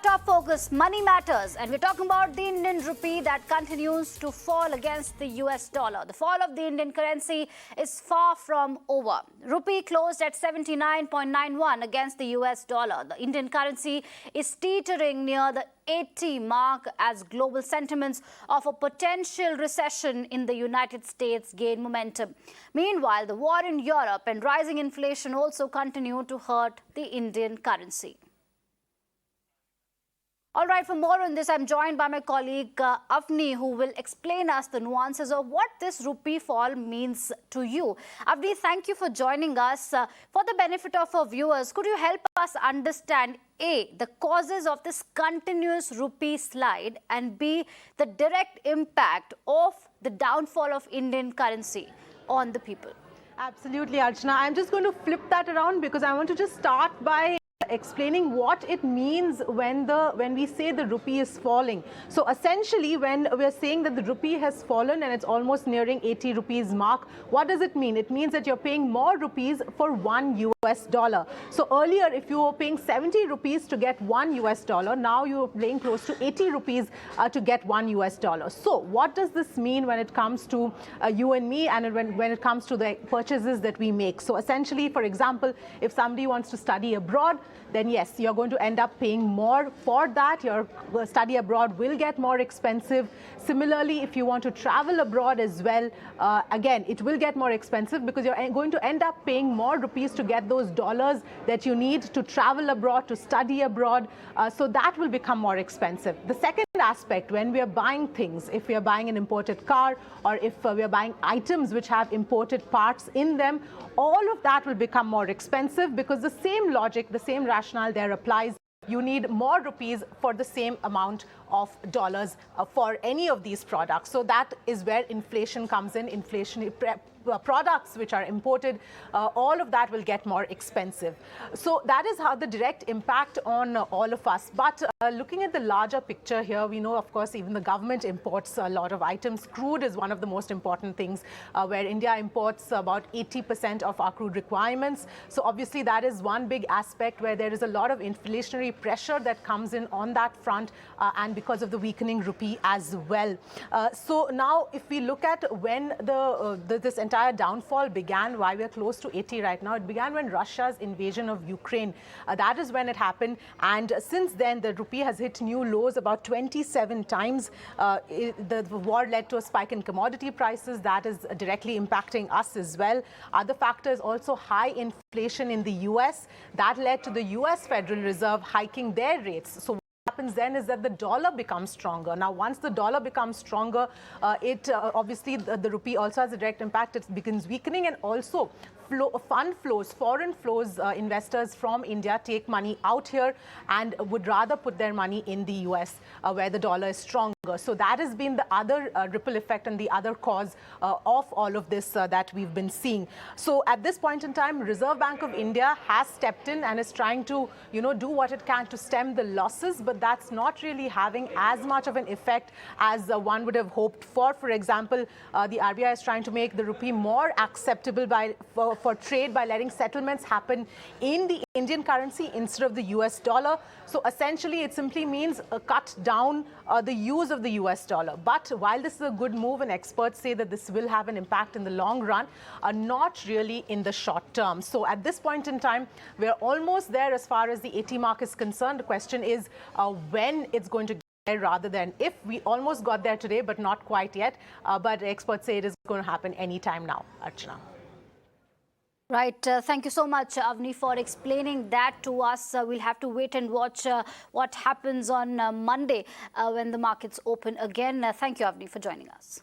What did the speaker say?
Top focus, money matters, and we're talking about the Indian rupee that continues to fall against the US dollar. The fall of the Indian currency is far from over. Rupee closed at 79.91 against the US dollar. The Indian currency is teetering near the 80 mark as global sentiments of a potential recession in the United States gain momentum. Meanwhile, the war in Europe and rising inflation also continue to hurt the Indian currency. All right, for more on this, I'm joined by my colleague Avni, who will explain us the nuances of what this rupee fall means to you. Avni, thank you for joining us. For the benefit of our viewers, could you help us understand A, the causes of this continuous rupee slide, and B, the direct impact of the downfall of Indian currency on the people? Absolutely, Archana. I'm just going to flip that around because I want to just start by explaining what it means when we say the rupee is falling. So essentially, when we're saying that the rupee has fallen and it's almost nearing 80 rupees mark, what does it mean? It means that you're paying more rupees for $1 US. So earlier, if you were paying 70 rupees to get $1 US, now you're paying close to 80 rupees to get $1 US. So what does this mean when it comes to you and me, and when it comes to the purchases that we make? So essentially, for example, if somebody wants to study abroad, then yes, you're going to end up paying more for that. Your study abroad will get more expensive. Similarly, if you want to travel abroad as well, again, it will get more expensive because you're going to end up paying more rupees to get those dollars that you need to travel abroad, to study abroad. So that will become more expensive. The second aspect, when we are buying things, if we are buying an imported car or if we are buying items which have imported parts in them, all of that will become more expensive because the same logic, the same rationale there applies. You need more rupees for the same amount of dollars for any of these products. So that is where inflation comes in. Inflationary products which are imported, all of that will get more expensive. So that is how the direct impact on all of us. But looking at the larger picture here, we know, of course, even the government imports a lot of items. Crude is one of the most important things, where India imports about 80% of our crude requirements. So obviously that is one big aspect where there is a lot of inflationary pressure that comes in on that front, and because of the weakening rupee as well. So now if we look at when this entire downfall began, why we're close to 80 right now, it began when Russia's invasion of Ukraine. That is when it happened. And since then, the rupee has hit new lows about 27 times. The war led to a spike in commodity prices that is directly impacting us as well. Other factors also high inflation in the US. That led to the US Federal Reserve hiking their rates. So happens then is that the dollar becomes stronger. Now, once the dollar becomes stronger, obviously the rupee also has a direct impact. It begins weakening, and also fund flows, foreign flows, investors from India take money out here and would rather put their money in the US where the dollar is stronger. So that has been the other ripple effect and the other cause of all of this that we've been seeing. So at this point in time, Reserve Bank of India has stepped in and is trying to, do what it can to stem the losses, but that's not really having as much of an effect as one would have hoped for. For example, the RBI is trying to make the rupee more acceptable for trade by letting settlements happen in the Indian currency instead of the US dollar. So essentially, it simply means cut down the use of the US dollar. But while this is a good move, and experts say that this will have an impact in the long run, not really in the short term. So at this point in time, we're almost there as far as the 80 mark is concerned. The question is when it's going to get there rather than if. We almost got there today, but not quite yet. But experts say it is going to happen anytime now, Archana. Right. Thank you so much, Avni, for explaining that to us. We'll have to wait and watch what happens on Monday when the markets open again. Thank you, Avni, for joining us.